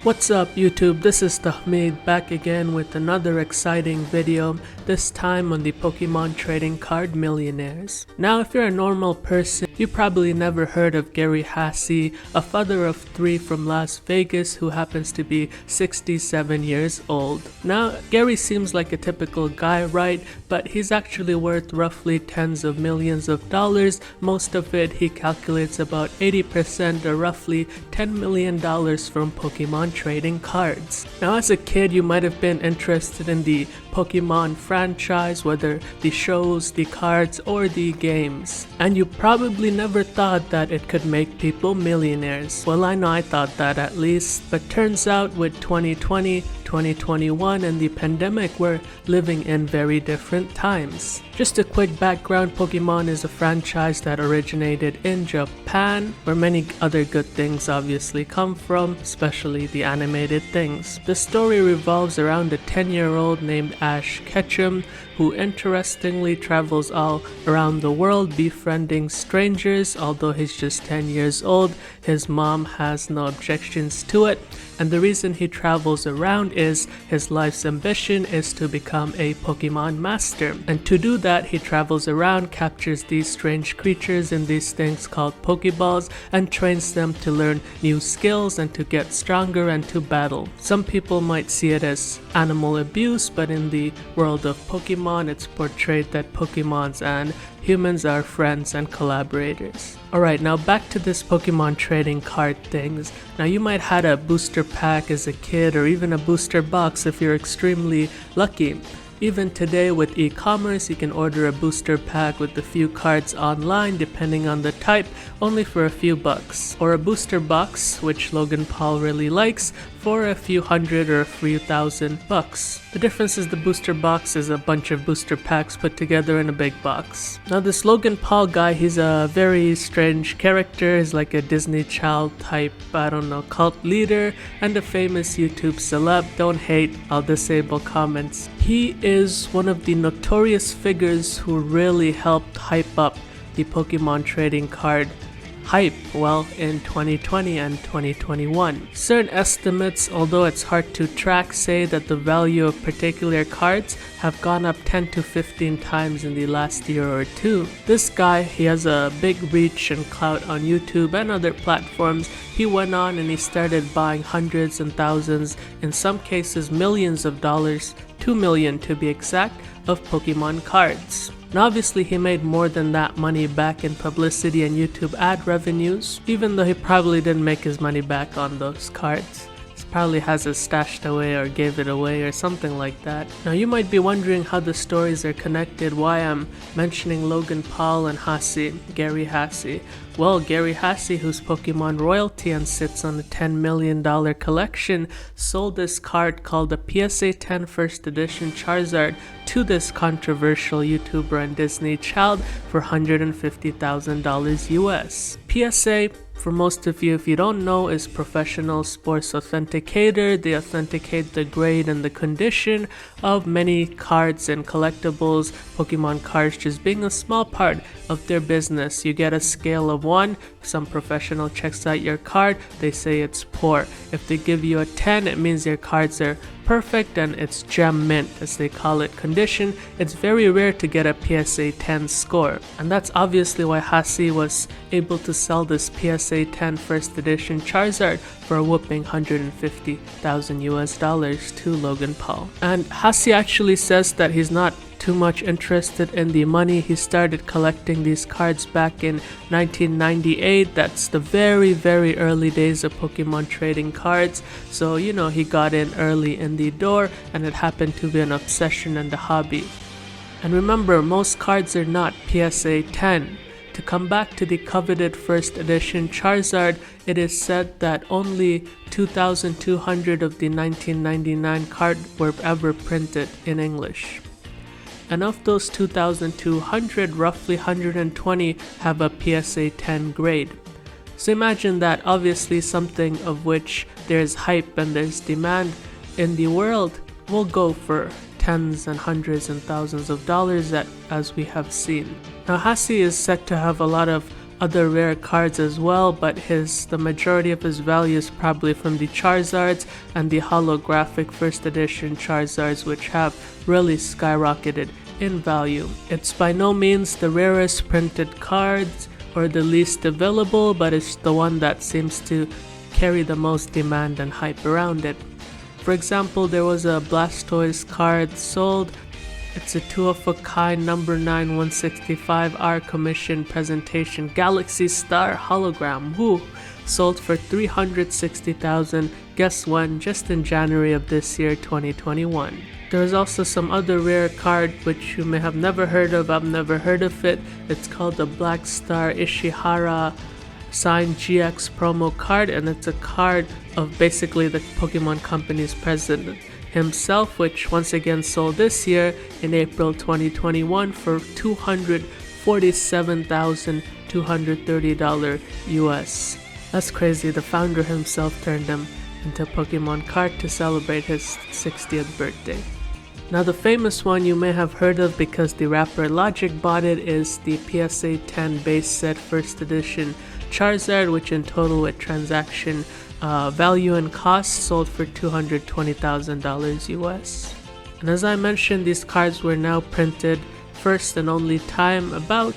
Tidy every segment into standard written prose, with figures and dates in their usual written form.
What's up YouTube, this is Tahmid back again with another exciting video, this time on the Pokemon trading card Millionaires. Now if you're a normal person, you probably never heard of Gary Haase, a father of 3 from Las Vegas who happens to be 67 years old. Now Gary seems like a typical guy, right? But he's actually worth roughly tens of millions of dollars. Most of it he calculates about 80% or roughly $10 million from Pokemon trading cards. Now as a kid you might have been interested in the Pokemon franchise, whether the shows, the cards, or the games. And you probably never thought that it could make people millionaires. Well, I know I thought that at least, but turns out with 2020, 2021 and the pandemic, we're living in very different times. Just a quick background, Pokemon is a franchise that originated in Japan, where many other good things obviously come from, especially the animated things. The story revolves around a 10-year-old named Ash Ketchum, who interestingly travels all around the world befriending strangers. Although he's just 10 years old, his mom has no objections to it, and the reason he travels around is his life's ambition is to become a Pokemon master. And to do that, he travels around, captures these strange creatures in these things called Pokeballs, and trains them to learn new skills and to get stronger and to battle. Some people might see it as animal abuse, but in the world of Pokemon, it's portrayed that Pokemons and humans are friends and collaborators. Alright, now back to this Pokemon trading card things. Now you might had a booster pack as a kid, or even a booster box if you're extremely lucky. Even today with e-commerce, you can order a booster pack with a few cards online depending on the type, only for a few bucks. Or a booster box, which Logan Paul really likes, for a few hundred or a few thousand bucks. The difference is the booster box is a bunch of booster packs put together in a big box. Now this Logan Paul guy, he's a very strange character. He's like a Disney child type, I don't know, cult leader and a famous YouTube celeb. Don't hate, I'll disable comments. He is one of the notorious figures who really helped hype up the Pokemon trading card hype, well, in 2020 and 2021. Certain estimates, although it's hard to track, say that the value of particular cards have gone up 10 to 15 times in the last year or two. This guy, he has a big reach and clout on YouTube and other platforms. He went on and he started buying hundreds and thousands, in some cases millions of dollars, 2 million to be exact, of Pokemon cards. Now obviously he made more than that money back in publicity and YouTube ad revenues, even though he probably didn't make his money back on those cards. He probably has it stashed away or gave it away or something like that. Now you might be wondering how the stories are connected, why I'm mentioning Logan Paul and Haase, Gary Haase. Well, Gary Haase, who's Pokemon royalty and sits on a $10 million collection, sold this card called the PSA 10 First Edition Charizard to this controversial YouTuber and Disney child for $150,000 US. PSA, for most of you, if you don't know, is Professional Sports Authenticator. They authenticate the grade and the condition of many cards and collectibles, Pokemon cards just being a small part of their business. You get a scale of 1, some professional checks out your card, they say it's poor. If they give you a 10, it means your cards are perfect and it's gem mint, as they call it, condition. It's very rare to get a PSA 10 score, and that's obviously why Haase was able to sell this PSA 10 First Edition Charizard for a whooping $150,000 US to Logan Paul. And Haase actually says that he's not too much interested in the money. He started collecting these cards back in 1998. That's the very early days of Pokemon trading cards. So you know, he got in early in the door and it happened to be an obsession and a hobby. And remember, most cards are not PSA 10. To come back to the coveted First Edition Charizard, it is said that only 2,200 of the 1999 card were ever printed in English. And of those 2,200, roughly 120 have a PSA 10 grade. So imagine that. Obviously something of which there's hype and there's demand in the world will go for tens and hundreds and thousands of dollars, as we have seen. Now Haase is said to have a lot of other rare cards as well, but the majority of his value is probably from the Charizards and the holographic first edition Charizards, which have really skyrocketed in value. It's by no means the rarest printed cards or the least available, but it's the one that seems to carry the most demand and hype around it. For example, there was a Blastoise card sold. It's a 2-of-a-kind number 9 165R commission presentation Galaxy Star hologram. Woo! Sold for $360,000. Guess when? Just in January of this year, 2021. There is also some other rare card which you may have never heard of. I've never heard of it. It's called the Black Star Ishihara signed GX promo card, and it's a card of basically the Pokemon Company's president himself, which once again sold this year in April 2021 for $247,230 US. That's crazy. The founder himself turned him into a Pokemon card to celebrate his 60th birthday. Now the famous one you may have heard of because the rapper Logic bought it is the PSA 10 base set first edition Charizard, which in total with transaction value and cost sold for $220,000 US. And as I mentioned, these cards were now printed first and only time about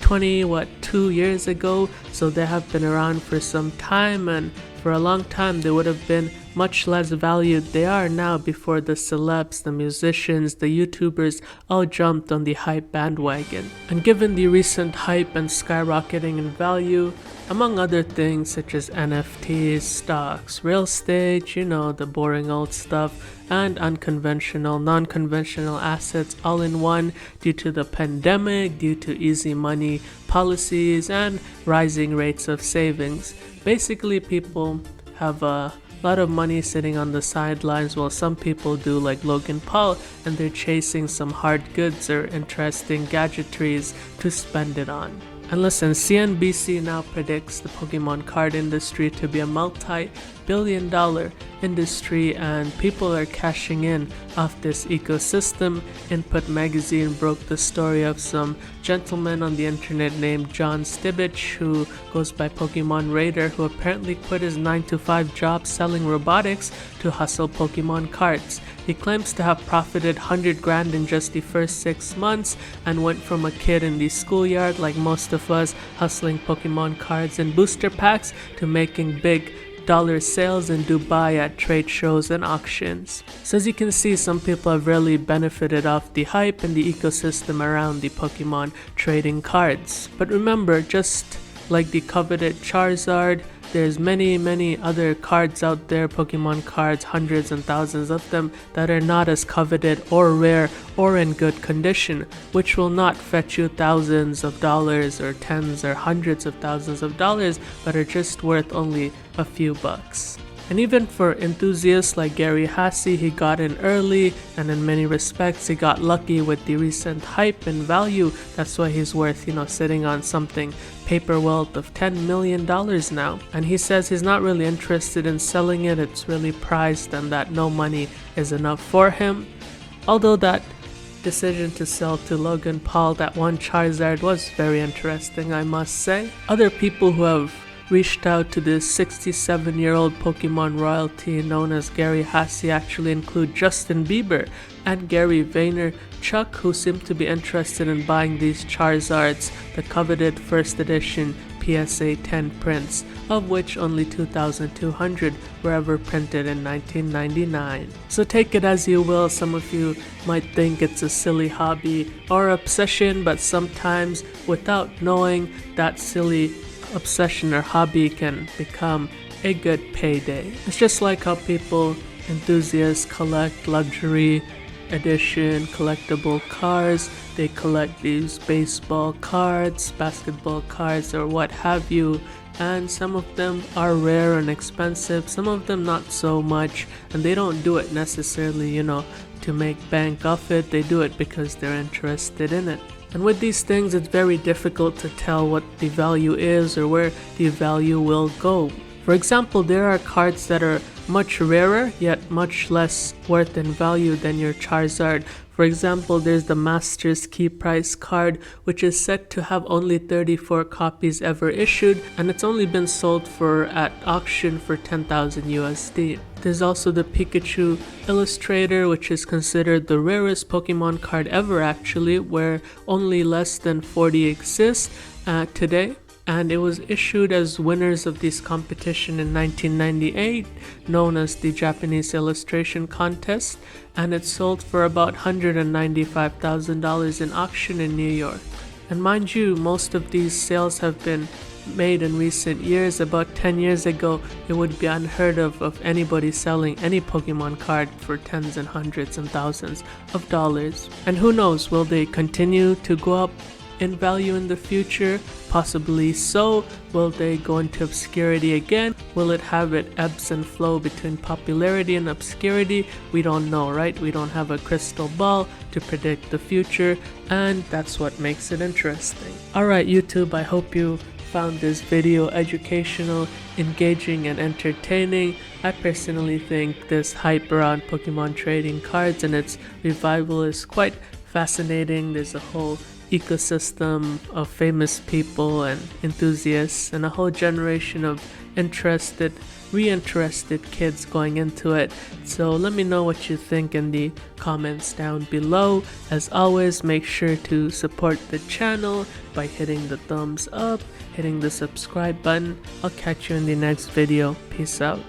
2 years ago, so they have been around for some time, and for a long time they would have been much less valued. They are now before the celebs, the musicians, the YouTubers all jumped on the hype bandwagon. And given the recent hype and skyrocketing in value, among other things such as NFTs, stocks, real estate, the boring old stuff, and unconventional, non-conventional assets all in one due to the pandemic, due to easy money policies, and rising rates of savings. Basically, people have a lot of money sitting on the sidelines, while some people do, like Logan Paul, and they're chasing some hard goods or interesting gadgetries to spend it on. And listen, CNBC now predicts the Pokemon card industry to be a multi-billion-dollar industry, and people are cashing in off this ecosystem. Input magazine broke the story of some gentleman on the internet named John Stibich, who goes by Pokemon Raider, who apparently quit his 9-to-5 job selling robotics to hustle Pokemon cards. He claims to have profited $100,000 in just the first 6 months, and went from a kid in the schoolyard like most of us hustling Pokemon cards and booster packs to making big dollar sales in Dubai at trade shows and auctions. So as you can see, some people have really benefited off the hype and the ecosystem around the Pokemon trading cards. But remember, just like the coveted Charizard, there's many other cards out there, Pokemon cards, hundreds and thousands of them, that are not as coveted or rare or in good condition, which will not fetch you thousands of dollars or tens or hundreds of thousands of dollars, but are just worth only a few bucks. And even for enthusiasts like Gary Haase, he got in early, and in many respects he got lucky with the recent hype and value. That's why he's worth, sitting on something paper wealth of $10 million now. And he says he's not really interested in selling it. It's really priced, and that no money is enough for him. Although that decision to sell to Logan Paul that one Charizard was very interesting, I must say. Other people who have reached out to this 67-year-old Pokemon royalty known as Gary Haase actually include Justin Bieber and Gary Vaynerchuk, who seem to be interested in buying these Charizards, the coveted first edition PSA 10 prints, of which only 2,200 were ever printed in 1999. So take it as you will. Some of you might think it's a silly hobby or obsession, but sometimes without knowing, that silly obsession or hobby can become a good payday. It's just like how enthusiasts collect luxury edition collectible cars. They collect these baseball cards, basketball cards, or what have you, and some of them are rare and expensive, some of them not so much, and they don't do it necessarily, to make bank off it. They do it because they're interested in it. And with these things, it's very difficult to tell what the value is or where the value will go. For example, there are cards that are much rarer, yet much less worth in value than your Charizard For example, there's the Master's Key Price card, which is said to have only 34 copies ever issued, and it's only been sold for at auction for 10,000 USD. There's also the Pikachu Illustrator, which is considered the rarest Pokemon card ever actually, where only less than 40 exist today. And it was issued as winners of this competition in 1998, known as the Japanese Illustration Contest, and it sold for about $195,000 in auction in New York. And mind you, most of these sales have been made in recent years. About 10 years ago, it would be unheard of anybody selling any Pokemon card for tens and hundreds and thousands of dollars. And who knows, will they continue to go up in value in the future? Possibly so. Will they go into obscurity again? Will it have it ebbs and flow between popularity and obscurity? We don't know, right? We don't have a crystal ball to predict the future, and that's what makes it interesting. Alright YouTube, I hope you found this video educational, engaging, and entertaining. I personally think this hype around Pokemon trading cards and its revival is quite fascinating. There's a whole ecosystem of famous people and enthusiasts and a whole generation of reinterested kids going into it. So let me know what you think in the comments down below. As always, make sure to support the channel by hitting the thumbs up, hitting the subscribe button. I'll catch you in the next video. Peace out.